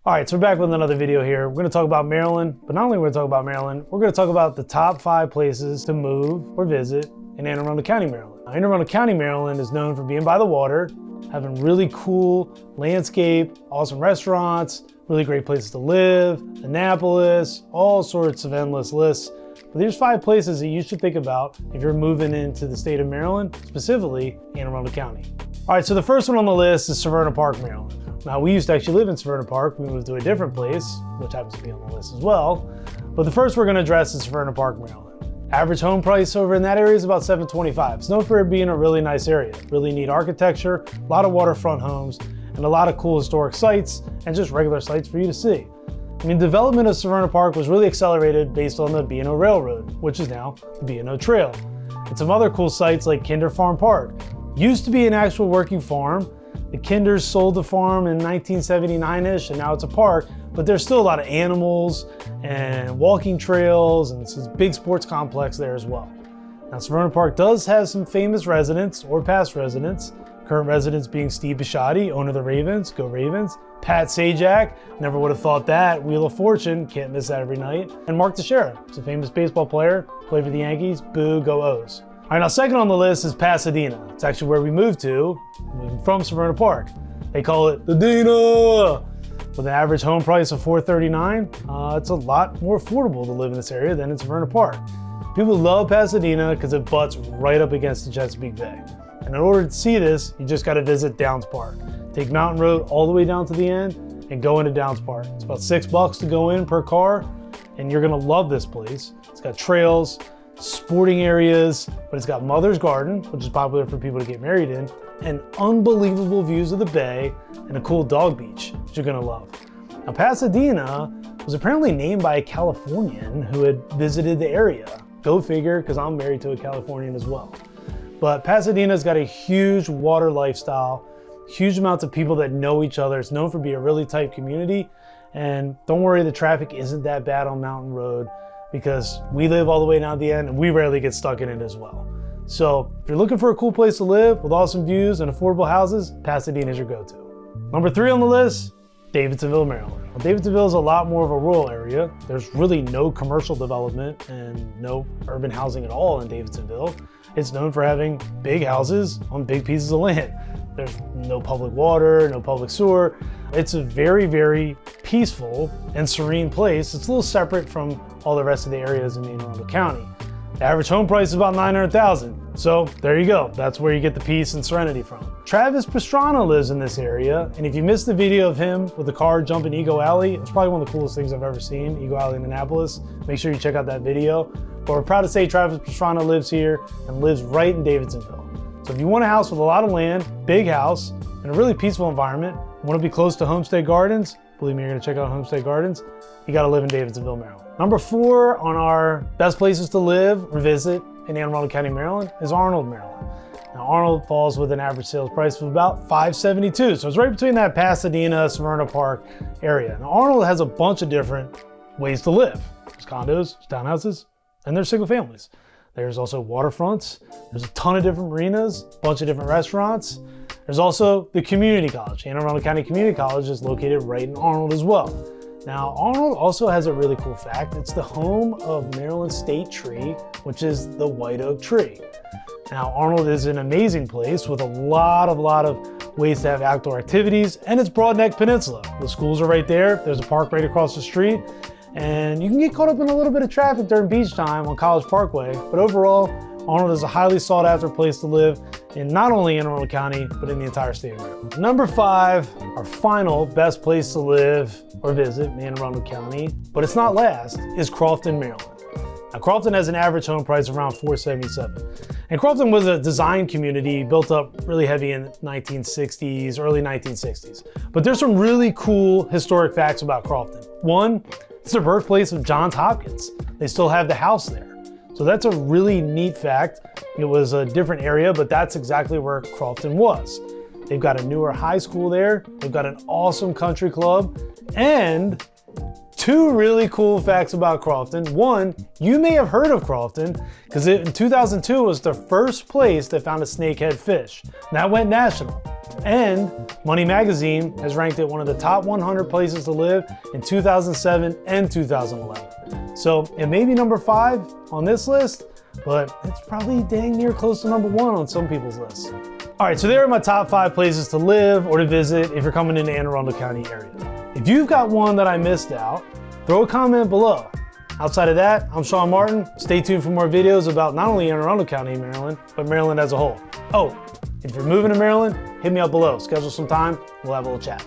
All right, so we're back with another video here. We're gonna talk about Maryland, but not only are we gonna talk about Maryland, we're gonna talk about the top 5 places to move or visit in Anne Arundel County, Maryland. Now, Anne Arundel County, Maryland is known for being by the water, having really cool landscape, awesome restaurants, really great places to live, Annapolis, all sorts of endless lists. But there's 5 places that you should think about if you're moving into the state of Maryland, specifically Anne Arundel County. All right, so the first one on the list is Severna Park, Maryland. Now, we used to actually live in Severna Park. We moved to a different place, which happens to be on the list as well. But the first we're gonna address is Severna Park, Maryland. Average home price over in that area is about $725. It's known for it being a really nice area. Really neat architecture, a lot of waterfront homes, and a lot of cool historic sites, and just regular sites for you to see. I mean, development of Severna Park was really accelerated based on the B&O Railroad, which is now the B&O Trail. And some other cool sites like Kinder Farm Park. Used to be an actual working farm. The Kinders sold the farm in 1979-ish, and now it's a park, but there's still a lot of animals and walking trails, and it's a big sports complex there as well. Now, Severna Park does have some famous residents or past residents. Current residents being Steve Bisciotti, owner of the Ravens, go Ravens. Pat Sajak, never would have thought that. Wheel of Fortune, can't miss that every night. And Mark Teixeira, he's a famous baseball player, played for the Yankees, boo, go O's. All right, now second on the list is Pasadena. It's actually where we moved to, moving from Severna Park. They call it the Dina. With an average home price of $439, it's a lot more affordable to live in this area than in Severna Park. People love Pasadena because it butts right up against the Chesapeake Bay. And in order to see this, you just gotta visit Downs Park. Take Mountain Road all the way down to the end and go into Downs Park. It's about $6 to go in per car, and you're gonna love this place. It's got trails, sporting areas, but it's got Mother's Garden, which is popular for people to get married in, and unbelievable views of the bay and a cool dog beach, which you're gonna love. Now, Pasadena was apparently named by a Californian who had visited the area. Go figure, because I'm married to a Californian as well. But Pasadena's got a huge water lifestyle, huge amounts of people that know each other. It's known for being a really tight community. And don't worry, the traffic isn't that bad on Mountain Road because we live all the way down the end and we rarely get stuck in it as well. So if you're looking for a cool place to live with awesome views and affordable houses, Pasadena is your go-to. Number 3 on the list, Davidsonville, Maryland. Well, Davidsonville is a lot more of a rural area. There's really no commercial development and no urban housing at all in Davidsonville. It's known for having big houses on big pieces of land. There's no public water, no public sewer. It's a very, very peaceful and serene place. It's a little separate from all the rest of the areas in Anne Arundel County. The average home price is about $900,000. So there you go. That's where you get the peace and serenity from. Travis Pastrana lives in this area. And if you missed the video of him with the car jumping Eagle Alley, it's probably one of the coolest things I've ever seen, Eagle Alley in Annapolis. Make sure you check out that video. But we're proud to say Travis Pastrana lives here and lives right in Davidsonville. So if you want a house with a lot of land, big house, and a really peaceful environment, want to be close to Homestead Gardens, believe me, you're going to check out Homestead Gardens, you got to live in Davidsonville, Maryland. Number 4 on our best places to live or visit in Anne Arundel County, Maryland is Arnold, Maryland. Now, Arnold falls with an average sales price of about $572, so it's right between that Pasadena, Severna Park area. Now, Arnold has a bunch of different ways to live. There's condos, there's townhouses, and there's single families. There's also waterfronts. There's a ton of different marinas, a bunch of different restaurants. There's also the community college. Anne Arundel County Community College is located right in Arnold as well. Now, Arnold also has a really cool fact. It's the home of Maryland state tree, which is the white oak tree. Now, Arnold is an amazing place with a lot of ways to have outdoor activities, and it's Broad Neck Peninsula. The schools are right there. There's a park right across the street. And you can get caught up in a little bit of traffic during beach time on College Parkway, but overall, Arnold is a highly sought after place to live in not only Anne Arundel County, but in the entire state of Maryland. Number 5, our final best place to live or visit in Anne Arundel County, but it's not last, is Crofton, Maryland. Now, Crofton has an average home price around $477. And Crofton was a design community built up really heavy in the 1960s, early 1960s. But there's some really cool historic facts about Crofton. One, it's the birthplace of Johns Hopkins. They still have the house there. So that's a really neat fact. It was a different area, but that's exactly where Crofton was. They've got a newer high school there. They've got an awesome country club and two really cool facts about Crofton. One, you may have heard of Crofton because in 2002 was the first place that found a snakehead fish. That went national. And Money Magazine has ranked it one of the top 100 places to live in 2007 and 2011. So it may be number 5 on this list, but it's probably dang near close to number 1 on some people's lists. All right, so there are my top 5 places to live or to visit if you're coming into Anne Arundel County area. If you've got one that I missed out, throw a comment below. Outside of that, I'm Shawn Martin. Stay tuned for more videos about not only Anne Arundel County, Maryland, but Maryland as a whole. Oh, if you're moving to Maryland, hit me up below. Schedule some time. We'll have a little chat.